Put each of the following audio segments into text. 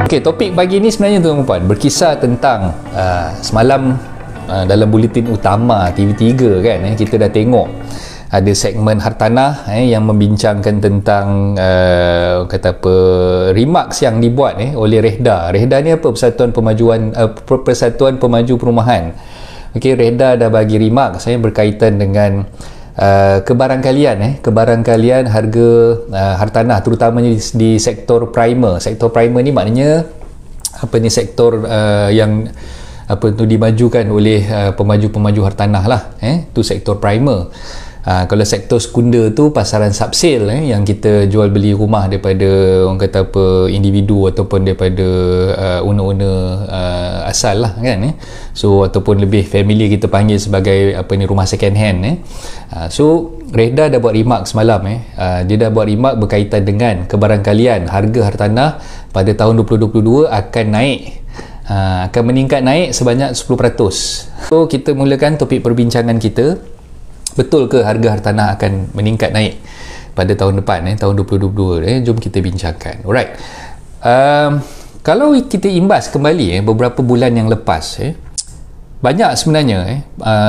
Okey, topik pagi ni sebenarnya tuan-tuan puan berkisar tentang semalam dalam buletin utama TV3 kan, kita dah tengok ada segmen Hartanah yang membincangkan tentang kata apa, remarks yang dibuat oleh REHDA. REHDA ni apa? Persatuan Pemaju Perumahan. Okey, REHDA dah bagi remarks berkaitan dengan kebarangkalian harga hartanah, terutamanya di sektor primer. Sektor primer ni maknanya apa ni, sektor yang apa tu dimajukan oleh pemaju-pemaju hartanah lah, tu sektor primer. Kalau sektor sekunder tu pasaran subsale, yang kita jual beli rumah daripada orang kata apa, individu ataupun daripada owner-owner asal lah kan, so ataupun lebih family kita panggil sebagai apa ni, rumah second hand. So REHDA dah buat remark semalam, dia dah buat remark berkaitan dengan kebarangkalian harga hartanah pada tahun 2022 akan naik, akan meningkat naik sebanyak 10%. So kita mulakan topik perbincangan kita. Betul ke harga hartanah akan meningkat naik pada tahun depan, tahun 2022? Jom kita bincangkan. Alright. Kalau kita imbas kembali beberapa bulan yang lepas, banyak sebenarnya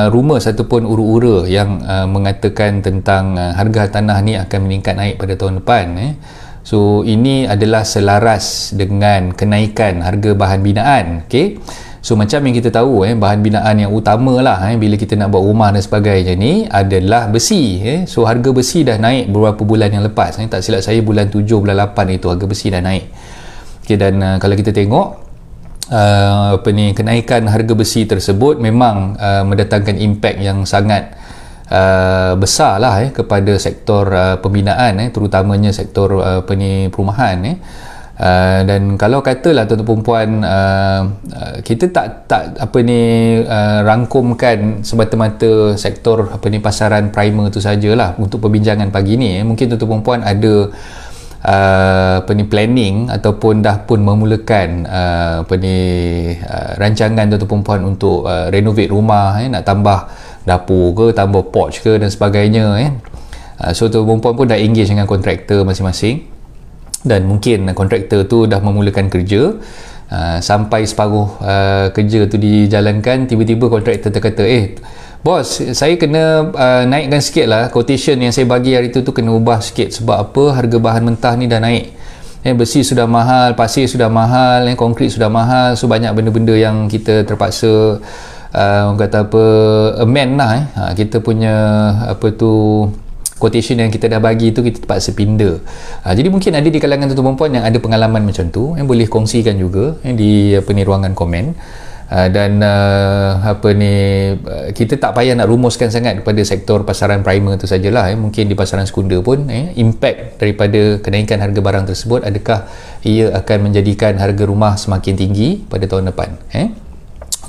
rumours ataupun ura-ura yang mengatakan tentang harga hartanah ni akan meningkat naik pada tahun depan. So ini adalah selaras dengan kenaikan harga bahan binaan. Okay? So macam yang kita tahu, bahan binaan yang utama lah bila kita nak buat rumah dan sebagainya ni adalah besi. So harga besi dah naik beberapa bulan yang lepas, tak silap saya bulan 7, bulan 8 itu harga besi dah naik. Okay, dan kalau kita tengok apa ni, kenaikan harga besi tersebut memang mendatangkan impak yang sangat besar lah kepada sektor pembinaan, terutamanya sektor apa ni, perumahan. Dan kalau katalah tuan-tuan puan, kita tak apa ni, rangkumkan semata-mata sektor apa ni, pasaran primer tu sajalah untuk perbincangan pagi ni. Mungkin tuan-tuan puan ada apa ni, planning ataupun dah pun memulakan apa ni, rancangan tuan-tuan puan untuk renovate rumah, nak tambah dapur ke, tambah porch ke dan sebagainya. So tuan-tuan puan pun dah engage dengan kontraktor masing-masing, dan mungkin kontraktor tu dah memulakan kerja. Sampai separuh kerja tu dijalankan, tiba-tiba kontraktor terkata, bos, saya kena naikkan sikit lah quotation yang saya bagi hari tu kena ubah sikit. Sebab apa? Harga bahan mentah ni dah naik. Besi sudah mahal, pasir sudah mahal, konkrit sudah mahal. So banyak benda-benda yang kita terpaksa orang kata apa, amend lah. Kita punya apa tu, quotation yang kita dah bagi tu kita terpaksa pindah. Jadi mungkin ada di kalangan tuan-tuan puan yang ada pengalaman macam tu, yang boleh kongsikan juga di apa ni, ruangan komen. Dan apa ni, kita tak payah nak rumuskan sangat kepada sektor pasaran primer tu sajalah. Mungkin di pasaran sekunder pun impact daripada kenaikan harga barang tersebut, adakah ia akan menjadikan harga rumah semakin tinggi pada tahun depan.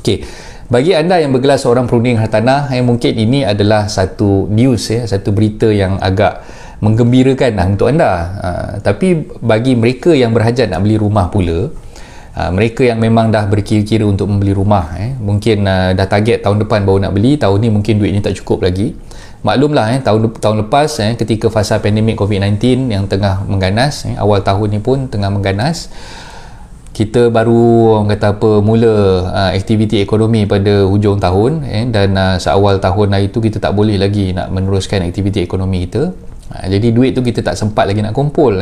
Okey, bagi anda yang bergelar seorang perunding hartanah, mungkin ini adalah satu news, satu berita yang agak menggembirakan untuk anda. Tapi bagi mereka yang berhajat nak beli rumah pula, mereka yang memang dah berkira-kira untuk membeli rumah, mungkin dah target tahun depan baru nak beli, tahun ni mungkin duit ni tak cukup lagi. Maklumlah tahun lepas ketika fasa pandemik COVID-19 yang tengah mengganas, awal tahun ni pun tengah mengganas, kita baru orang kata apa, mula aktiviti ekonomi pada hujung tahun, dan seawal tahun hari tu kita tak boleh lagi nak meneruskan aktiviti ekonomi kita. Jadi duit tu kita tak sempat lagi nak kumpul,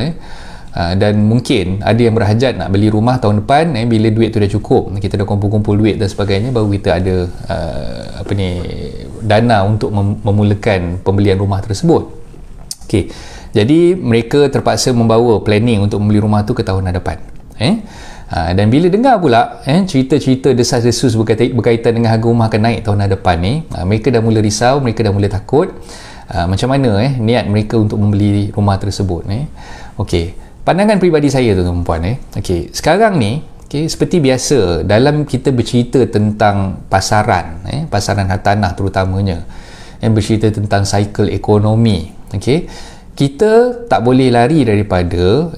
dan mungkin ada yang berhajat nak beli rumah tahun depan, bila duit tu dah cukup, kita dah kumpul-kumpul duit dan sebagainya, baru kita ada apa ni, dana untuk memulakan pembelian rumah tersebut. Okey, jadi mereka terpaksa membawa planning untuk membeli rumah tu ke tahun hadapan. Dan bila dengar pula cerita-cerita desas-desus berkaitan dengan harga rumah akan naik tahun hadapan ni, mereka dah mula risau, mereka dah mula takut macam mana niat mereka untuk membeli rumah tersebut. Okey, pandangan peribadi saya tuan-tuan puan, okey, sekarang ni seperti biasa dalam kita bercerita tentang pasaran, pasaran hartanah terutamanya, bercerita tentang cycle ekonomi, okey, kita tak boleh lari daripada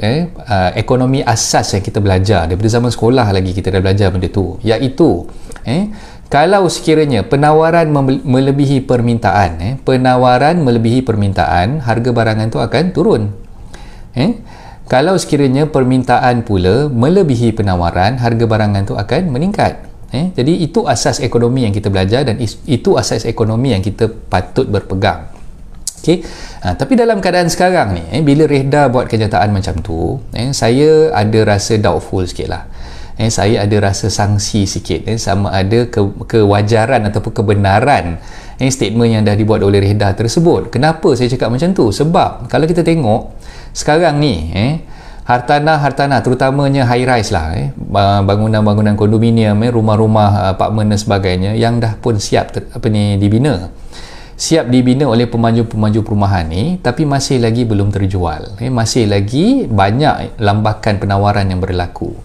ekonomi asas yang kita belajar daripada zaman sekolah lagi. Kita dah belajar benda tu, iaitu kalau sekiranya penawaran melebihi permintaan, harga barangan tu akan turun. Kalau sekiranya permintaan pula melebihi penawaran, harga barangan tu akan meningkat. Jadi itu asas ekonomi yang kita belajar dan itu asas ekonomi yang kita patut berpegang. Okay. Tapi dalam keadaan sekarang ni, bila Rehda buat kenyataan macam tu, saya ada rasa doubtful sikit lah. Saya ada rasa sangsi sikit, sama ada kewajaran ataupun kebenaran statement yang dah dibuat oleh Rehda tersebut. Kenapa saya cakap macam tu? Sebab kalau kita tengok sekarang ni, hartanah terutamanya high rise lah, bangunan-bangunan kondominium, rumah-rumah apartmen dan sebagainya yang dah pun siap dibina oleh pemaju-pemaju perumahan ni, tapi masih lagi belum terjual, masih lagi banyak lambakan penawaran yang berlaku.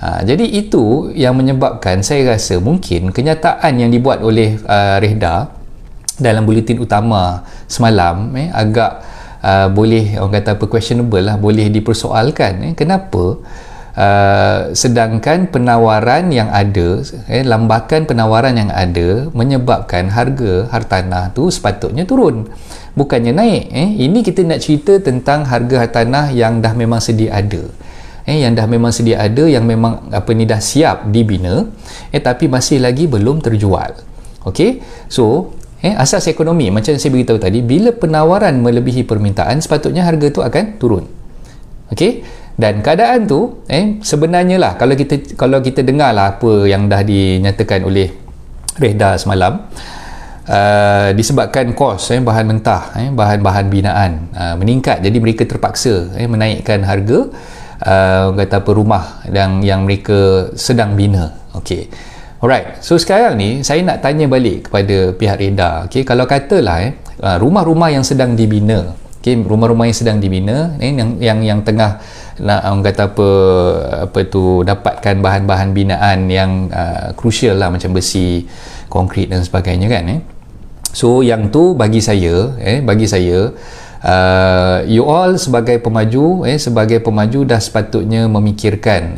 Jadi itu yang menyebabkan saya rasa mungkin kenyataan yang dibuat oleh Rehda dalam buletin utama semalam agak boleh orang kata questionable lah, boleh dipersoalkan. Kenapa sedangkan penawaran yang ada, lambakan penawaran yang ada menyebabkan harga hartanah tu sepatutnya turun, bukannya naik. Ini kita nak cerita tentang harga hartanah yang dah memang sedia ada, yang dah memang sedia ada, yang memang dah siap dibina, tapi masih lagi belum terjual. Okey, so asas ekonomi macam saya beritahu tadi, bila penawaran melebihi permintaan, sepatutnya harga tu akan turun. Okey, dan keadaan tu sebenarnya lah, kalau kita dengar lah apa yang dah dinyatakan oleh Rehda semalam, disebabkan kos bahan mentah, bahan-bahan binaan meningkat, jadi mereka terpaksa menaikkan harga rumah yang mereka sedang bina. Okey, alright, so sekarang ni saya nak tanya balik kepada pihak Rehda. Okey, kalau katalah rumah-rumah yang sedang dibina, rumah-rumah yang sedang dibina, yang tengah nak dapatkan bahan-bahan binaan yang crucial lah, macam besi, konkrit dan sebagainya kan. So yang tu bagi saya you all sebagai pemaju dah sepatutnya memikirkan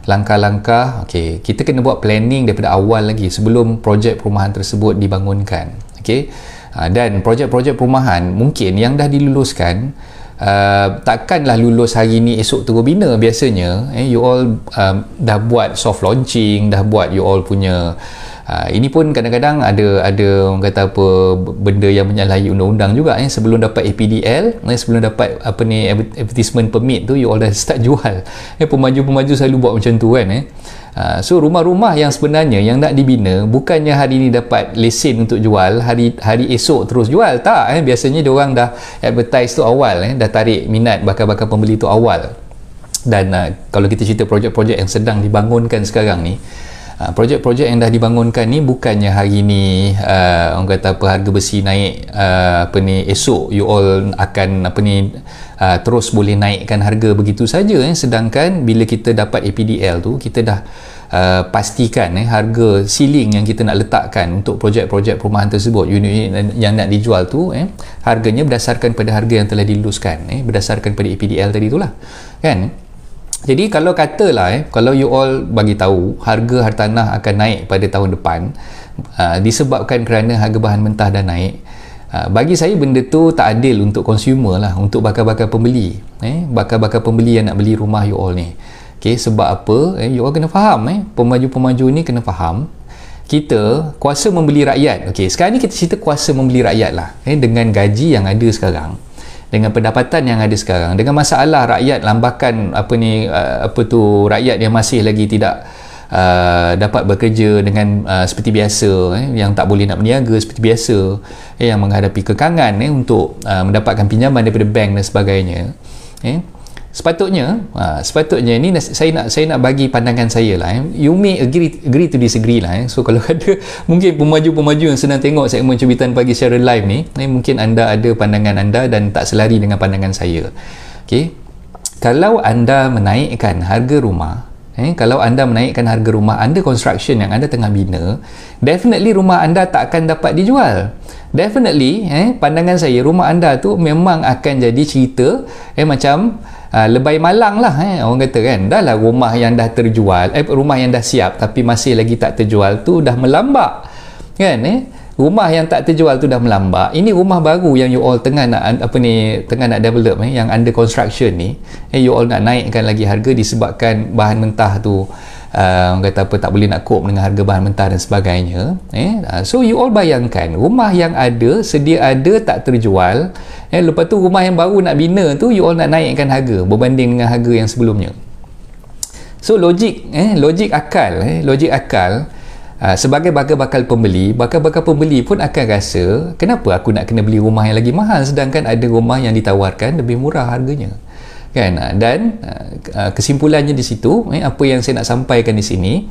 langkah-langkah. Okey, kita kena buat planning daripada awal lagi sebelum projek perumahan tersebut dibangunkan. Okey, dan projek-projek perumahan mungkin yang dah diluluskan, takkanlah lulus hari ni esok terus bina. Biasanya you all dah buat soft launching, dah buat you all punya ini pun kadang-kadang ada orang kata benda yang menyalahi undang-undang juga. Sebelum dapat APDL, sebelum dapat advertisement permit tu, you all dah start jual. Pemaju-pemaju selalu buat macam tu kan. So rumah-rumah yang sebenarnya yang nak dibina, bukannya hari ni dapat lesen untuk jual, hari esok terus jual, tak. Biasanya diorang dah advertise tu awal, dah tarik minat bakal-bakal pembeli tu awal. Dan kalau kita cerita projek-projek yang sedang dibangunkan sekarang ni, projek-projek yang dah dibangunkan ni bukannya hari ni orang kata harga besi naik esok you all akan terus boleh naikkan harga begitu saja. Sedangkan bila kita dapat APDL tu, kita dah pastikan harga ceiling yang kita nak letakkan untuk projek-projek perumahan tersebut, unit yang nak dijual tu harganya berdasarkan pada harga yang telah diluluskan, berdasarkan pada APDL tadi itulah kan. Jadi kalau katalah kalau you all bagi tahu harga hartanah akan naik pada tahun depan disebabkan kerana harga bahan mentah dah naik, bagi saya benda tu tak adil untuk consumer lah, untuk bakal-bakal pembeli, bakal-bakal pembeli yang nak beli rumah you all ni. Okay, sebab apa? You all kena faham, pemaju-pemaju ni kena faham, kita kuasa membeli rakyat. Okay, sekarang ni kita cerita kuasa membeli rakyat lah, dengan gaji yang ada sekarang, dengan pendapatan yang ada sekarang, dengan masalah rakyat lambakan rakyat yang masih lagi tidak dapat bekerja dengan seperti biasa, yang tak boleh nak berniaga seperti biasa, yang menghadapi kekangan untuk mendapatkan pinjaman daripada bank dan sebagainya. Sepatutnya ni saya nak bagi pandangan saya lah. You may agree to disagree lah. So kalau ada mungkin pemaju-pemaju yang sedang tengok segmen Cerbitan Pagi secara live ni, mungkin anda ada pandangan anda dan tak selari dengan pandangan saya. Okay, kalau anda menaikkan harga rumah, anda construction yang anda tengah bina, definitely rumah anda tak akan dapat dijual. Definitely pandangan saya, rumah anda tu memang akan jadi cerita macam lebay malang lah, orang kata kan. Dah lah rumah yang dah terjual, rumah yang dah siap tapi masih lagi tak terjual tu dah melambak kan. rumah yang tak terjual tu dah melambak. Ini rumah baru yang you all tengah nak tengah nak develop, yang under construction ni, you all nak naikkan lagi harga disebabkan bahan mentah tu orang kata apa, tak boleh nak cope dengan harga bahan mentah dan sebagainya. So you all bayangkan, rumah yang ada, sedia ada, tak terjual, lepas tu rumah yang baru nak bina tu you all nak naikkan harga berbanding dengan harga yang sebelumnya. So logik akal sebagai bakal pembeli pun akan rasa, kenapa aku nak kena beli rumah yang lagi mahal sedangkan ada rumah yang ditawarkan lebih murah harganya, kan? Dan kesimpulannya di situ, apa yang saya nak sampaikan di sini,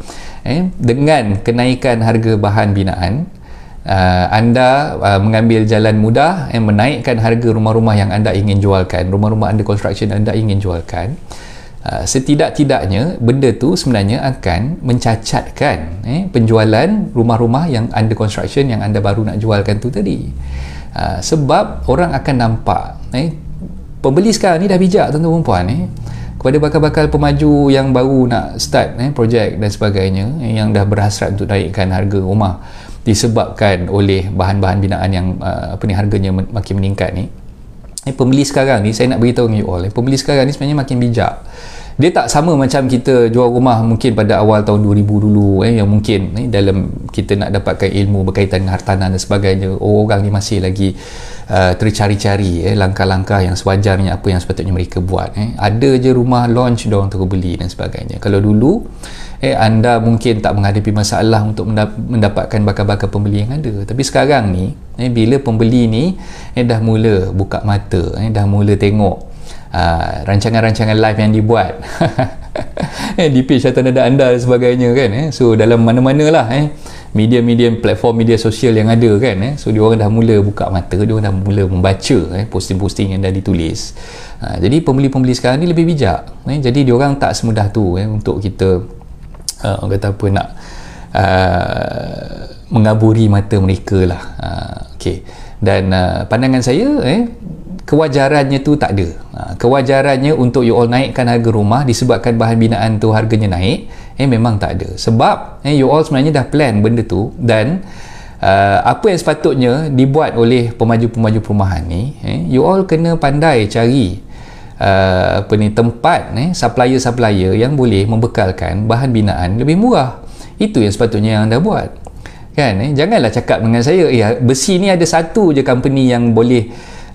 dengan kenaikan harga bahan binaan, anda mengambil jalan mudah, menaikkan harga rumah-rumah yang anda ingin jualkan, rumah-rumah under construction anda ingin jualkan. Setidak-tidaknya benda tu sebenarnya akan mencacatkan penjualan rumah-rumah yang under construction yang anda baru nak jualkan tu tadi. Sebab orang akan nampak, pembeli sekarang ni dah bijak, tuan-tuan dan puan, kepada bakal-bakal pemaju yang baru nak start projek dan sebagainya, yang dah berhasrat untuk naikkan harga rumah disebabkan oleh bahan-bahan binaan yang harganya makin meningkat ni. Pembeli sekarang ni, saya nak beritahu dengan you all, pembeli sekarang ni sebenarnya makin bijak. Dia tak sama macam kita jual rumah mungkin pada awal tahun 2000 dulu, yang mungkin dalam kita nak dapatkan ilmu berkaitan dengan hartanah dan sebagainya, orang ni masih lagi tercari-cari langkah-langkah yang sewajarnya, apa yang sepatutnya mereka buat. Ada je rumah launch, diorang terus beli dan sebagainya. Kalau dulu anda mungkin tak menghadapi masalah untuk mendapatkan bakal-bakal pembeli yang ada, tapi sekarang ni bila pembeli ni dah mula buka mata, dah mula tengok rancangan-rancangan live yang dibuat di page hartanah anda dan sebagainya, kan? So dalam mana-mana lah media-media, platform media sosial yang ada, kan? So diorang dah mula buka mata, diorang dah mula membaca posting-posting yang dah ditulis. Jadi pembeli-pembeli sekarang ni lebih bijak, jadi diorang tak semudah tu untuk kita orang kata apa, nak mengaburi mata mereka lah. Okay. Dan pandangan saya, kewajarannya tu tak ada. Kewajarannya untuk you all naikkan harga rumah disebabkan bahan binaan tu harganya naik, memang tak ada. Sebab you all sebenarnya dah plan benda tu, dan apa yang sepatutnya dibuat oleh pemaju-pemaju perumahan ni, you all kena pandai cari tempat, supplier-supplier yang boleh membekalkan bahan binaan lebih murah. Itu yang sepatutnya yang anda buat, kan? Janganlah cakap dengan saya, besi ni ada satu je company yang boleh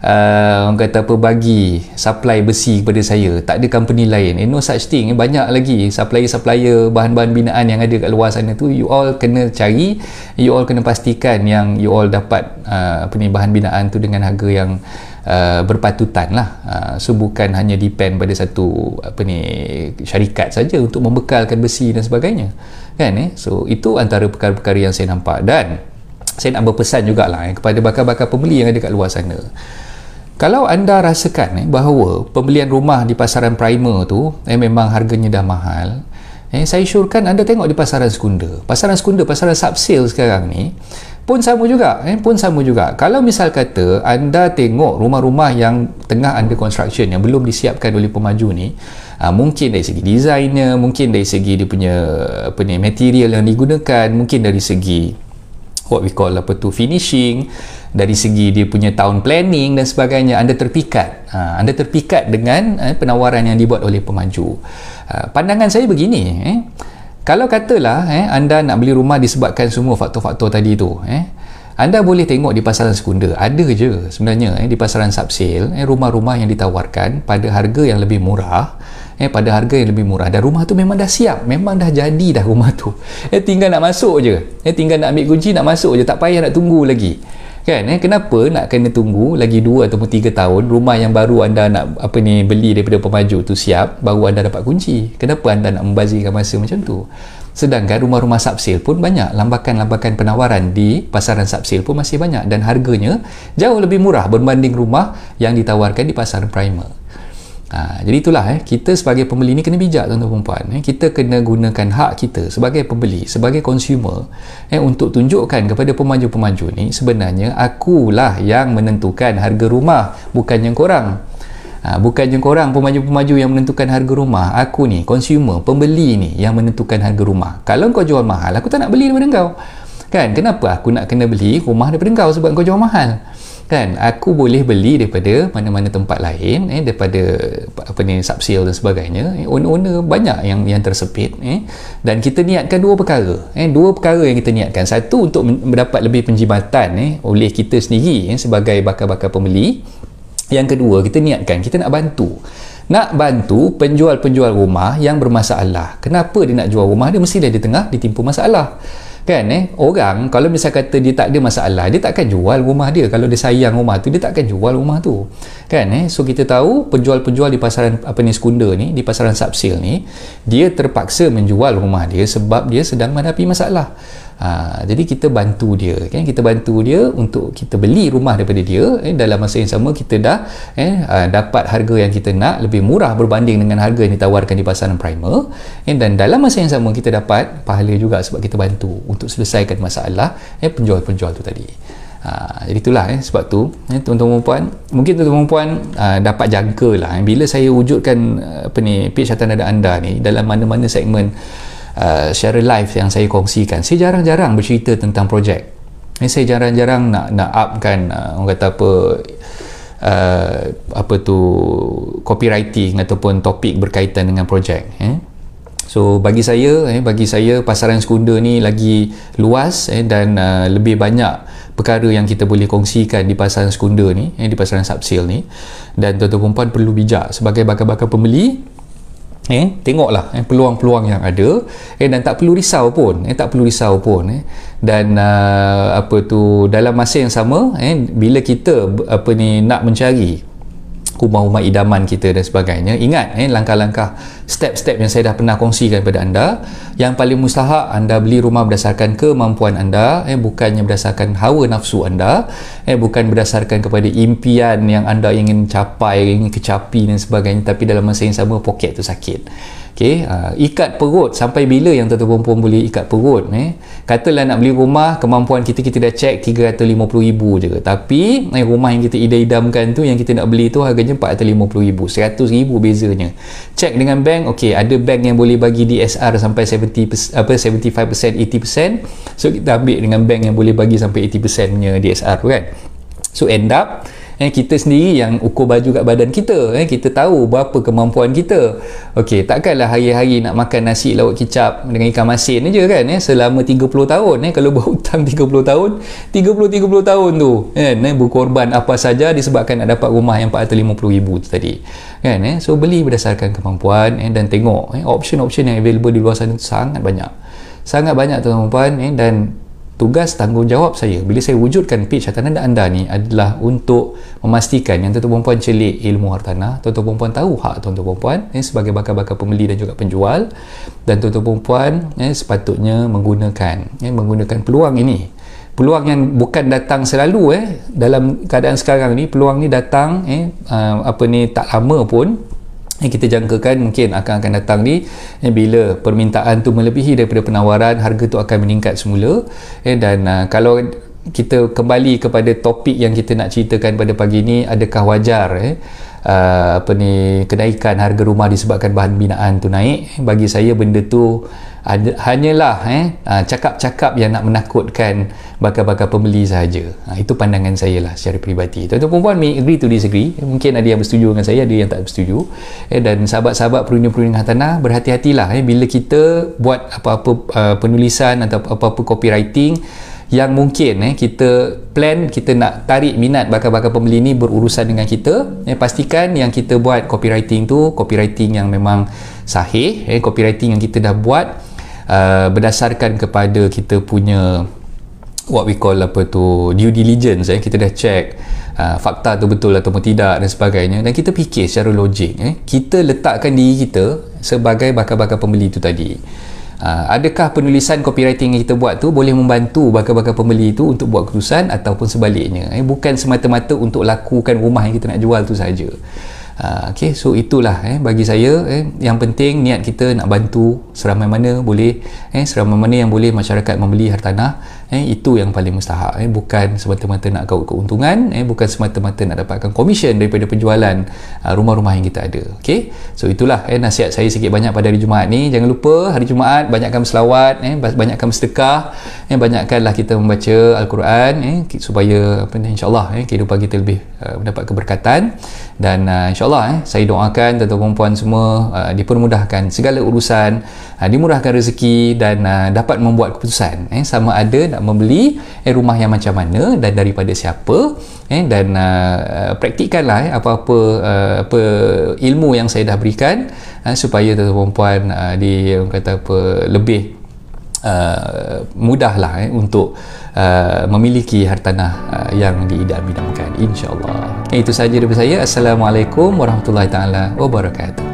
orang kata apa, bagi supply besi kepada saya, tak ada company lain. No such thing. Banyak lagi supplier-supplier bahan-bahan binaan yang ada kat luar sana tu. You all kena cari, you all kena pastikan yang you all dapat bahan binaan tu dengan harga yang berpatutan lah. So bukan hanya depend pada satu syarikat saja untuk membekalkan besi dan sebagainya, kan? So itu antara perkara-perkara yang saya nampak, dan saya nak berpesan jugalah kepada bakal-bakal pembeli yang ada kat luar sana. Kalau anda rasakan bahawa pembelian rumah di pasaran primer tu memang harganya dah mahal, saya syorkan anda tengok di pasaran sekunder, pasaran subsale sekarang ni pun sama juga, Kalau misal kata anda tengok rumah-rumah yang tengah under construction, yang belum disiapkan oleh pemaju ni, mungkin dari segi desainnya, mungkin dari segi dia punya material yang digunakan, mungkin dari segi what we call finishing, dari segi dia punya town planning dan sebagainya, anda terpikat dengan penawaran yang dibuat oleh pemaju. Pandangan saya begini, kalau katalah anda nak beli rumah disebabkan semua faktor-faktor tadi tu, anda boleh tengok di pasaran sekunder, ada je sebenarnya di pasaran subsale rumah-rumah yang ditawarkan pada harga yang lebih murah, dan rumah tu memang dah siap, memang dah jadi dah rumah tu, tinggal nak masuk je, tinggal nak ambil kunci, nak masuk je, tak payah nak tunggu lagi, kan? Kenapa nak kena tunggu lagi 2 atau 3 tahun rumah yang baru anda nak beli daripada pemaju tu siap, baru anda dapat kunci? Kenapa anda nak membazirkan masa macam tu? Sedangkan rumah-rumah subsale pun banyak, lambakan-lambakan penawaran di pasaran subsale pun masih banyak, dan harganya jauh lebih murah berbanding rumah yang ditawarkan di pasaran primer. Jadi itulah kita sebagai pembeli ni kena bijak, tuan-tuan dan puan. Kita kena gunakan hak kita sebagai pembeli, sebagai consumer, untuk tunjukkan kepada pemaju-pemaju ni, sebenarnya akulah yang menentukan harga rumah, bukannya korang. Bukannya korang pemaju-pemaju yang menentukan harga rumah. Aku ni consumer, pembeli ni yang menentukan harga rumah. Kalau kau jual mahal, aku tak nak beli daripada kau, kan, kenapa aku nak kena beli rumah daripada kau sebab kau jual mahal, kan? Aku boleh beli daripada mana-mana tempat lain, daripada apa ni, subsale dan sebagainya. Owner-owner banyak yang tersepit, dan kita niatkan dua perkara, yang kita niatkan. Satu, untuk mendapat lebih penjimatan oleh kita sendiri sebagai bakal-bakal pembeli. Yang kedua, kita niatkan kita nak bantu penjual-penjual rumah yang bermasalah. Kenapa dia nak jual rumah dia? Mestilah dia tengah ditimpa masalah, kan? Orang kalau misal kata dia tak ada masalah, dia takkan jual rumah dia. Kalau dia sayang rumah tu, dia takkan jual rumah tu, kan? So kita tahu penjual-penjual di pasaran sekunder ni, di pasaran subsale ni, dia terpaksa menjual rumah dia sebab dia sedang menghadapi masalah. Jadi kita bantu dia, kan? Kita bantu dia untuk kita beli rumah daripada dia, dalam masa yang sama kita dah dapat harga yang kita nak, lebih murah berbanding dengan harga yang ditawarkan di pasaran primer, dan dalam masa yang sama kita dapat pahala juga sebab kita bantu untuk selesaikan masalah penjual-penjual tu tadi. Jadi itulah sebab tu tuan-tuan dan puan, mungkin tuan-tuan dan puan dapat jangka lah bila saya wujudkan page hartanah anda ni dalam mana-mana segmen secara live yang saya kongsikan. Saya jarang-jarang bercerita tentang projek. Saya jarang-jarang nak upkan orang kata apa tu, copywriting ataupun topik berkaitan dengan projek. So bagi saya pasaran sekunder ni lagi luas dan lebih banyak perkara yang kita boleh kongsikan di pasaran sekunder ni, di pasaran subsale ni. Dan tuan-tuan perempuan perlu bijak sebagai bakal-bakal pembeli. Tengoklah peluang-peluang yang ada, dan tak perlu risau pun, dan dalam masa yang sama, bila kita nak mencari rumah-rumah idaman kita dan sebagainya, ingat langkah-langkah, step-step yang saya dah pernah kongsikan kepada anda. Yang paling mustahak, anda beli rumah berdasarkan kemampuan anda, bukannya berdasarkan hawa nafsu anda, bukan berdasarkan kepada impian yang anda ingin capai, ingin kecapi dan sebagainya, tapi dalam masa yang sama poket tu sakit. Ikat perut. Sampai bila yang tuan-tuan perempuan boleh ikat perut? Katalah nak beli rumah, kemampuan kita dah cek 350,000 je, tapi rumah yang kita idam-idamkan tu, yang kita nak beli tu harganya 450,000, 100,000 bezanya. Cek dengan bank, ada bank yang boleh bagi DSR sampai 75%, 80%. So kita ambil dengan bank yang boleh bagi sampai 80% punya DSR tu, kan? So end up kita sendiri yang ukur baju kat badan kita, kita tahu berapa kemampuan kita. Takkanlah hari-hari nak makan nasi lauk kicap dengan ikan masin je, kan? Selama 30 tahun, kalau berhutang 30 tahun tu, berkorban apa saja disebabkan nak dapat rumah yang 450,000 tu tadi, kan? So beli berdasarkan kemampuan, dan tengok option-option yang available di luar sana sangat banyak tuan-tuan, dan tugas tanggungjawab saya bila saya wujudkan page hartanah anda ni adalah untuk memastikan yang tuan-tuan perempuan celik ilmu hartanah, tuan-tuan perempuan tahu hak tuan-tuan perempuan sebagai bakal-bakal pembeli dan juga penjual, dan tuan-tuan perempuan sepatutnya menggunakan peluang ini. Peluang yang bukan datang selalu dalam keadaan sekarang ni. Peluang ni datang tak lama pun. Kita jangkakan mungkin akan datang ni bila permintaan tu melebihi daripada penawaran, harga tu akan meningkat semula. Dan kalau kita kembali kepada topik yang kita nak ceritakan pada pagi ni, adakah wajar kenaikan harga rumah disebabkan bahan binaan tu naik? Bagi saya benda tu hanyalah cakap-cakap yang nak menakutkan bakal-bakal pembeli sahaja. Itu pandangan saya lah secara peribadi. Tuan-tuan perempuan may agree to disagree. Mungkin ada yang bersetuju dengan saya, ada yang tak bersetuju. Dan sahabat-sahabat perunding-perunding hartanah, berhati-hatilah bila kita buat apa-apa penulisan atau apa-apa copywriting yang mungkin kita plan, kita nak tarik minat bakal-bakal pembeli ni berurusan dengan kita. Pastikan yang kita buat copywriting tu copywriting yang memang sahih, copywriting yang kita dah buat berdasarkan kepada kita punya what we call due diligence. Kita dah check fakta tu betul atau tidak dan sebagainya, dan kita fikir secara logik. Kita letakkan diri kita sebagai bakal-bakal pembeli tu tadi. Adakah penulisan copywriting yang kita buat tu boleh membantu bakal-bakal pembeli tu untuk buat keputusan, ataupun sebaliknya, bukan semata-mata untuk lakukan rumah yang kita nak jual tu saja. So itulah bagi saya yang penting niat kita nak bantu seramai mana boleh, seramai mana yang boleh masyarakat membeli hartanah, itu yang paling mustahak, bukan semata-mata nak keuntungan, bukan semata-mata nak dapatkan komisen daripada penjualan rumah-rumah yang kita ada. Okey, so itulah nasihat saya sikit banyak pada hari Jumaat ni. Jangan lupa hari Jumaat banyakkan berselawat, banyakkan bersedekah, banyakkanlah kita membaca Al-Quran, supaya insya-Allah kehidupan kita lebih mendapat keberkatan. Dan insya-Allah saya doakan tuan-tuan puan semua dipermudahkan segala urusan, dimurahkan rezeki, dan dapat membuat keputusan sama ada nak membeli rumah yang macam mana dan daripada siapa, dan praktikkanlah apa-apa ilmu yang saya dah berikan, supaya tuan-tuan puan lebih mudahlah untuk memiliki hartanah yang diidam-idamkan, insya-Allah. Itu sahaja daripada saya. Assalamualaikum warahmatullahi taala wabarakatuh.